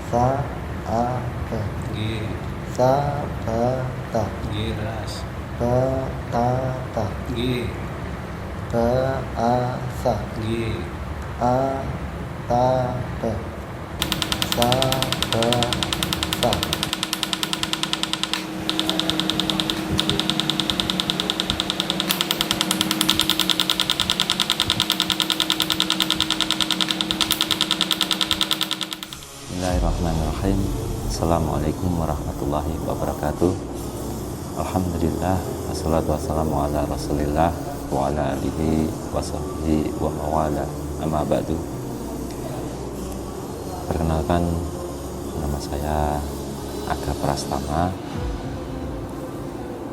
Saat. G. Sabata. Giras. Betata. G. Beasa. G. Atabe. Sabesa. Bismillahirrahmanirrahim. Assalamualaikum warahmatullahi wabarakatuh. Alhamdulillah, wassalatu wassalamu ala rasulillah wa ala alihi wa sahbihi wa mawala, amma ba'du. Perkenalkan, nama saya Aga Prastama.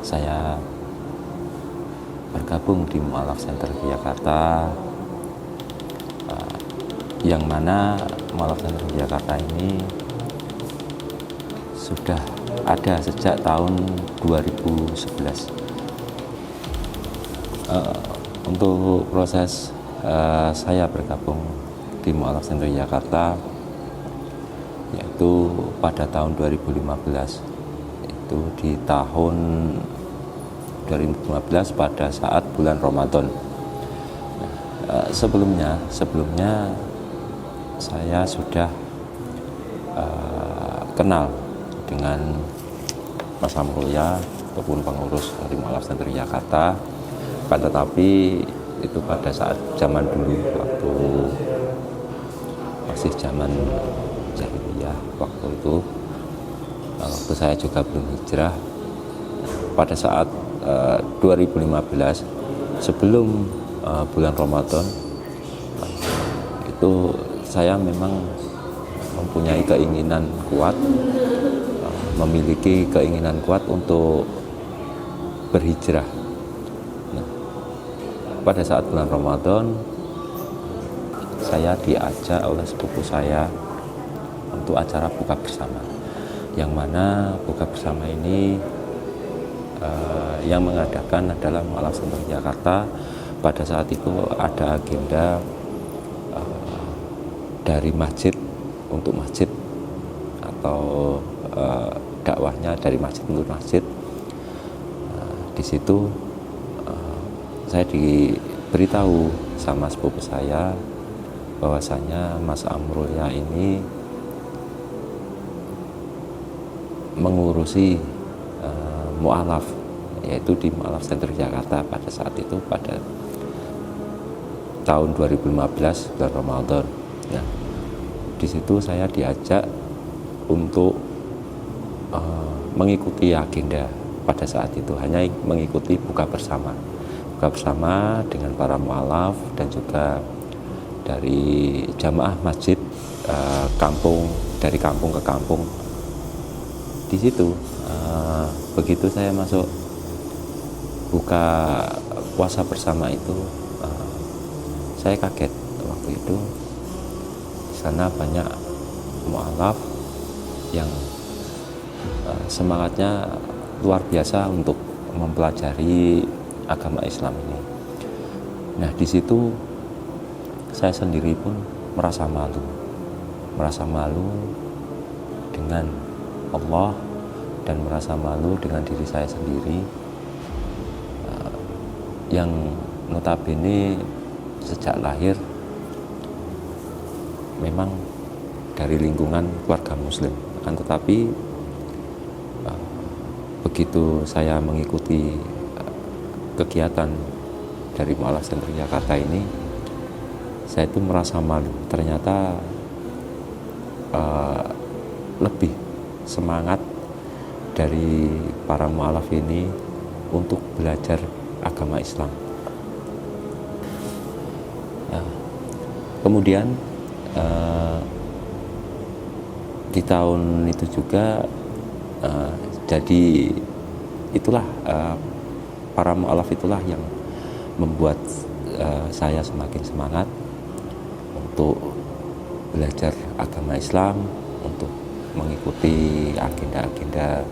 Saya bergabung di Mu'alaf Center Jakarta, yang mana Mu'alaf Center Jakarta ini sudah ada sejak tahun 2011. Untuk proses saya bergabung di Mu'alaf Center Jakarta yaitu pada tahun 2015, itu di tahun 2015 pada saat bulan Ramadan. Sebelumnya saya sudah kenal dengan Mas Amrulya ataupun pengurus dari Mu'alaf Center Jakarta, tetapi itu pada saat zaman dulu, waktu masih zaman jahiliyah, waktu itu waktu saya juga belum hijrah. Pada saat 2015 sebelum bulan Ramadan itu saya memang mempunyai keinginan kuat, memiliki keinginan kuat untuk berhijrah. Nah, pada saat bulan Ramadan saya diajak oleh sepupu saya untuk acara buka bersama, yang mana buka bersama ini yang mengadakan adalah Mu'alaf Center Jakarta. Pada saat itu ada agenda dari masjid untuk masjid, atau dakwahnya dari masjid untuk masjid. Di situ saya diberitahu sama sepupu saya bahwasanya Mas Amrulya ini mengurusi mu'alaf, yaitu di Mu'alaf Center Jakarta pada saat itu, pada tahun 2015 bulan Ramadan. Nah, di situ saya diajak untuk mengikuti agenda pada saat itu, hanya mengikuti buka bersama dengan para mu'alaf dan juga dari jamaah masjid dari kampung ke kampung. Di situ begitu saya masuk buka puasa bersama itu, saya kaget waktu itu. Di sana banyak mu'alaf yang semangatnya luar biasa untuk mempelajari agama Islam ini. Nah, di situ saya sendiri pun merasa malu dengan Allah dan merasa malu dengan diri saya sendiri, yang notabene sejak lahir memang dari lingkungan keluarga muslim. Akan tetapi begitu saya mengikuti kegiatan dari Mu'alaf Center Jakarta ini, saya itu merasa malu. Ternyata lebih semangat dari para mu'alaf ini untuk belajar agama Islam. Kemudian di tahun itu juga jadi itulah para mu'alaf itulah yang membuat saya semakin semangat untuk belajar agama Islam, untuk mengikuti agenda-agenda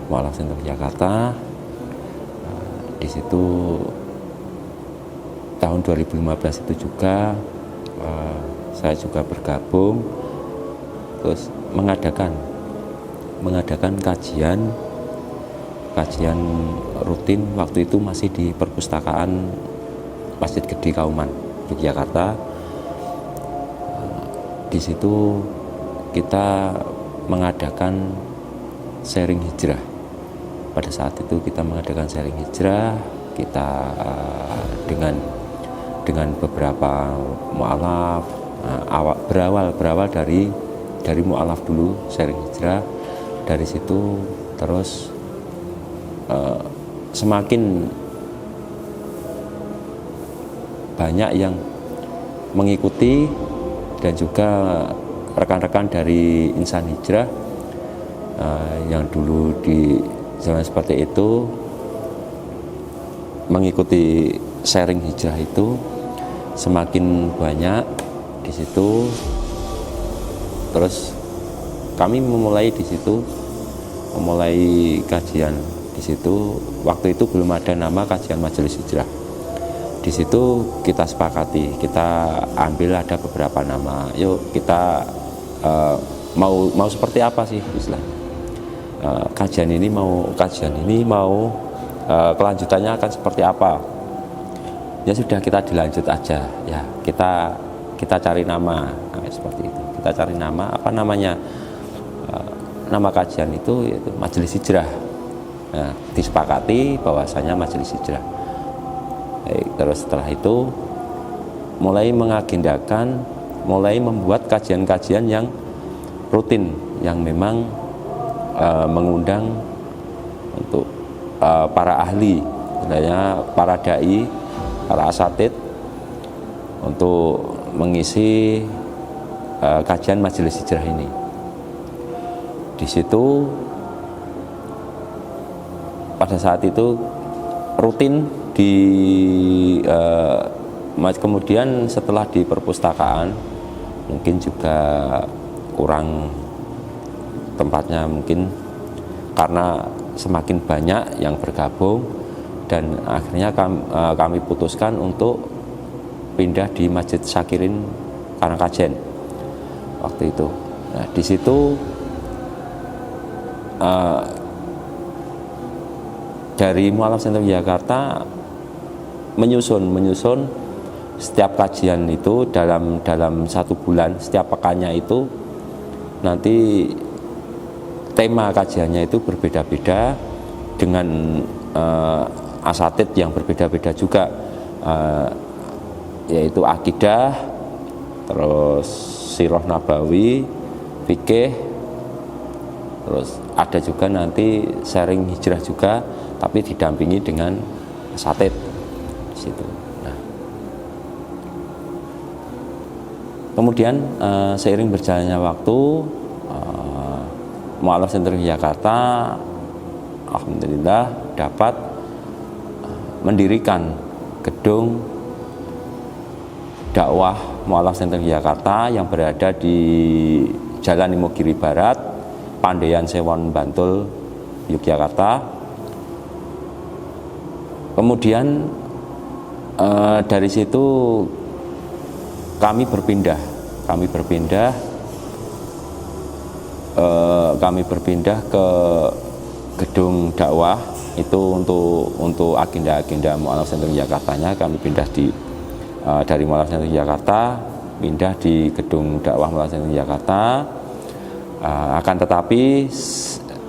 Mu'alaf Center Jakarta. Di situ tahun 2015 itu juga saya juga bergabung terus mengadakan kajian rutin. Waktu itu masih di perpustakaan Masjid Gede Kauman Yogyakarta. Di situ kita mengadakan sharing hijrah. Pada saat itu kita mengadakan sharing hijrah, kita dengan beberapa mu'alaf, berawal dari mu'alaf dulu, sharing hijrah. Dari situ terus semakin banyak yang mengikuti, dan juga rekan-rekan dari Insan Hijrah yang dulu di zaman seperti itu mengikuti sharing hijrah itu semakin banyak. Di situ terus kami memulai kajian di situ. Waktu itu belum ada nama kajian Majelis Hijrah. Di situ kita sepakati, kita ambil ada beberapa nama. Yuk kita mau seperti apa sih istilahnya? Kajian ini mau kelanjutannya akan seperti apa? Ya sudah, kita dilanjut aja. Ya kita cari nama, seperti itu. Kita cari nama, apa namanya? Nama kajian itu yaitu Majelis Hijrah. Nah, disepakati bahwasanya Majelis Hijrah. Terus setelah itu mulai mengagendakan, mulai membuat kajian-kajian yang rutin, yang memang mengundang untuk para ahli, sebenarnya para dai, para asatid untuk mengisi kajian Majelis Hijrah ini. Di situ pada saat itu rutin kemudian setelah di perpustakaan mungkin juga kurang tempatnya, mungkin karena semakin banyak yang bergabung, dan akhirnya kami putuskan untuk pindah di Masjid Syakirin Karangkajen waktu itu. Nah, di situ dari Mu'alaf Center Jakarta menyusun setiap kajian itu dalam 1 bulan, setiap pekannya itu nanti tema kajiannya itu berbeda-beda dengan asatid yang berbeda-beda juga, yaitu akidah, terus sirah nabawi, fikih, terus ada juga nanti sharing hijrah juga, tapi didampingi dengan asatid di situ. Nah, kemudian seiring berjalannya waktu, Mu'alaf Center Jakarta alhamdulillah dapat mendirikan gedung dakwah Mu'alaf Center Jakarta yang berada di Jalan Imogiri Barat, Pandaian Sewon, Bantul, Yogyakarta. Kemudian dari situ kami berpindah ke gedung dakwah itu untuk agenda Mu'alaf Center Jakartanya. Kami pindah dari Mu'alaf Center Jakarta pindah di gedung dakwah Mu'alaf Center Jakarta. Akan tetapi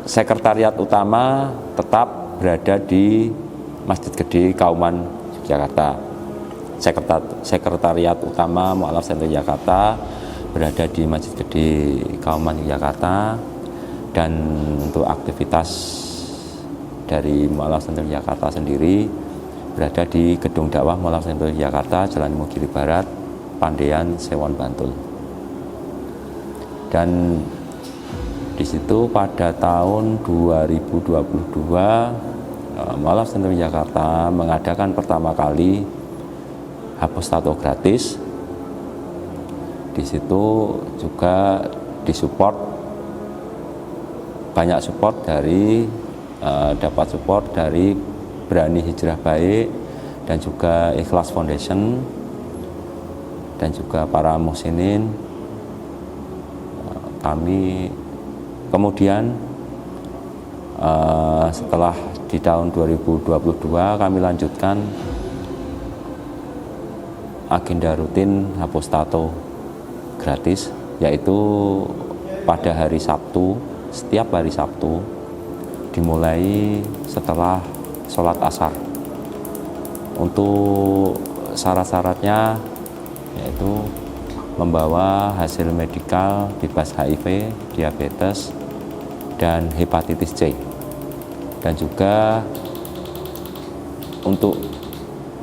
sekretariat utama tetap berada di Masjid Gede Kauman Yogyakarta. Sekretariat utama Mu'alaf Center Jakarta berada di Masjid Gede Kauman Yogyakarta, dan untuk aktivitas dari Mu'alaf Center Jakarta sendiri berada di gedung dakwah Mu'alaf Center Jakarta, Jalan Imogiri Barat, Pandaian Sewon, Bantul. Dan di situ pada tahun 2022 Mu'alaf Center Jakarta mengadakan pertama kali hapus tato gratis. Di situ juga disupport, banyak support dapat support dari Berani Hijrah Baik dan juga Ikhlas Foundation dan juga para muhsinin. kami kemudian setelah di tahun 2022 kami lanjutkan agenda rutin Hapostato gratis, yaitu pada hari Sabtu, setiap hari Sabtu dimulai setelah sholat asar. Untuk syarat-syaratnya yaitu membawa hasil medikal bebas HIV, diabetes, dan hepatitis C. Dan juga untuk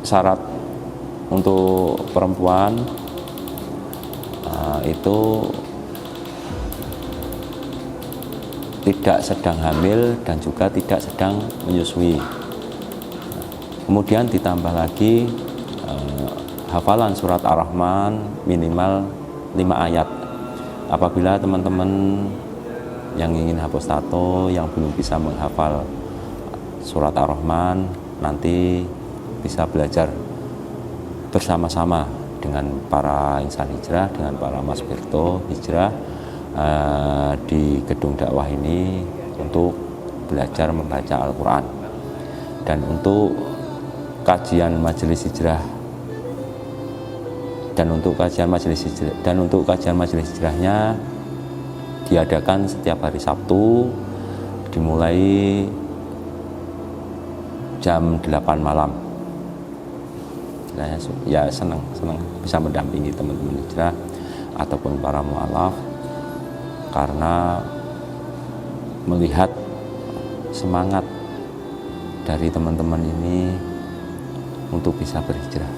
syarat untuk perempuan itu tidak sedang hamil dan juga tidak sedang menyusui. Kemudian ditambah lagi hafalan surat Ar-Rahman minimal 5 ayat. Apabila teman-teman yang ingin Hapostato yang belum bisa menghafal surat Ar-Rahman, nanti bisa belajar bersama-sama dengan para insan hijrah, dengan para Mas Birto hijrah di gedung dakwah ini untuk belajar membaca Al-Quran. Dan untuk kajian majelis hijrah dan untuk kajian majelis hijrahnya diadakan setiap hari Sabtu dimulai jam 8 malam. Ya senang bisa mendampingi teman-teman hijrah ataupun para mu'alaf, karena melihat semangat dari teman-teman ini untuk bisa berhijrah.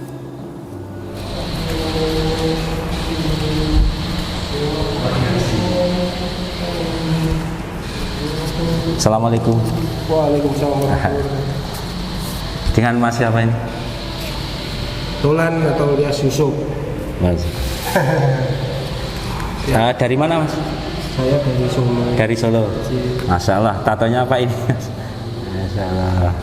Assalamualaikum. Waalaikumsalam warahmatullahi wabarakatuh. Dengan Mas siapa ini? Dolan atau Ilyas Yusuf. Mas. Dari mana Mas? Saya dari Solo. Dari Solo. Masya Allah, tatonya apa ini? Masya Allah.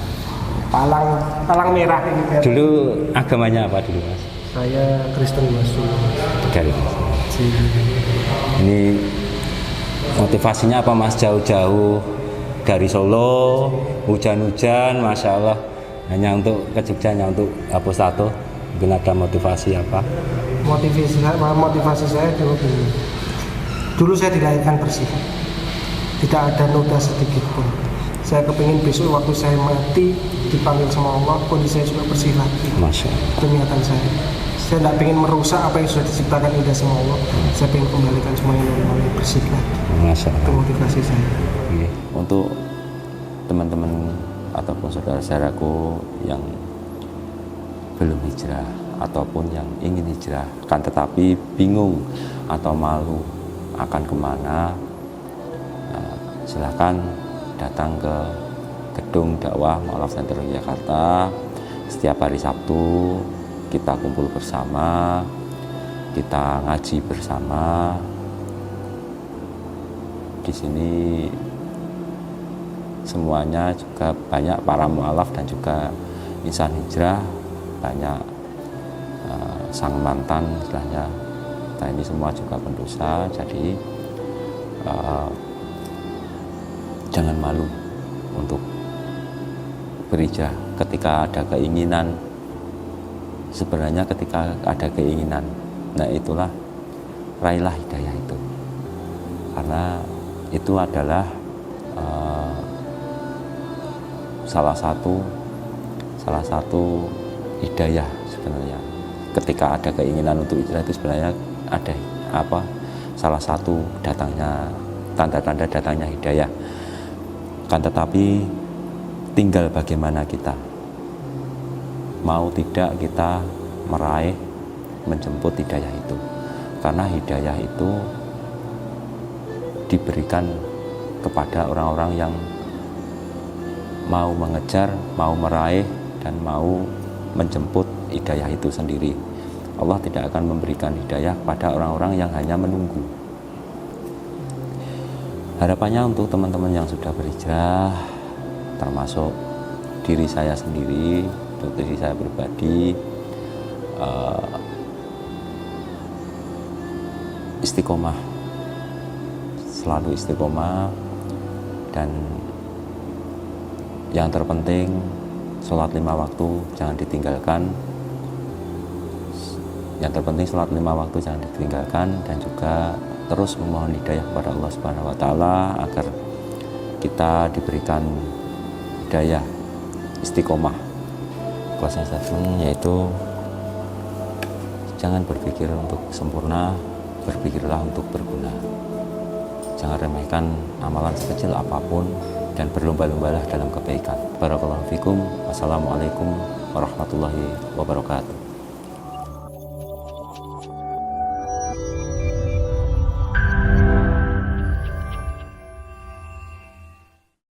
Palang merah ini. Dulu agamanya apa dulu Mas? Saya Kristen Mas. Dari Mas. Ini motivasinya apa Mas, jauh-jauh dari Solo, hujan-hujan, Masya Allah, hanya untuk ke Jogja, hanya untuk Hapostato? Mungkin ada motivasi apa? Motivasi saya dulu saya dilahirkan bersih, tidak ada noda sedikit pun. Saya kepingin besok waktu saya mati dipanggil sama Allah, kondisi saya juga bersih lagi. Masya Allah. Itu niatan saya. Saya tidak ingin merusak apa yang sudah diciptakan indah sama Allah. Saya ingin kembalikan semuanya normal, bersih lagi. Masya Allah. Itu motivasi saya. Oke. Untuk teman-teman ataupun saudara-saudaraku yang belum hijrah ataupun yang ingin hijrah kan tetapi bingung atau malu akan kemana, silahkan datang ke gedung dakwah Mu'alaf Center Jakarta setiap hari Sabtu. Kita kumpul bersama, kita ngaji bersama. Di sini semuanya juga banyak para mu'alaf dan juga insan hijrah, banyak sang mantan istilahnya. Nah, ini semua juga pendosa, jadi jangan malu untuk berhijrah ketika ada keinginan. Sebenarnya ketika ada keinginan, nah itulah raihlah hidayah itu, karena itu adalah salah satu hidayah sebenarnya. Ketika ada keinginan untuk hijrah itu sebenarnya ada salah satu datangnya tanda-tanda datangnya hidayah. Kan tetapi tinggal bagaimana kita mau tidak kita meraih, menjemput hidayah itu. Karena hidayah itu diberikan kepada orang-orang yang mau mengejar, mau meraih, dan mau menjemput hidayah itu sendiri. Allah tidak akan memberikan hidayah kepada orang-orang yang hanya menunggu. Harapannya untuk teman-teman yang sudah berhijrah, termasuk diri saya sendiri, untuk diri saya pribadi, istiqomah selalu istiqomah, dan yang terpenting sholat 5 waktu jangan ditinggalkan. Yang terpenting sholat 5 waktu jangan ditinggalkan, dan juga terus memohon hidayah kepada Allah Subhanahu wa taala agar kita diberikan hidayah istiqomah. Closing statement yaitu jangan berpikir untuk sempurna, berpikirlah untuk berguna. Jangan remehkan amalan sekecil apapun dan berlomba-lombalah dalam kebaikan. Barakallahu fikum. Wassalamualaikum warahmatullahi wabarakatuh.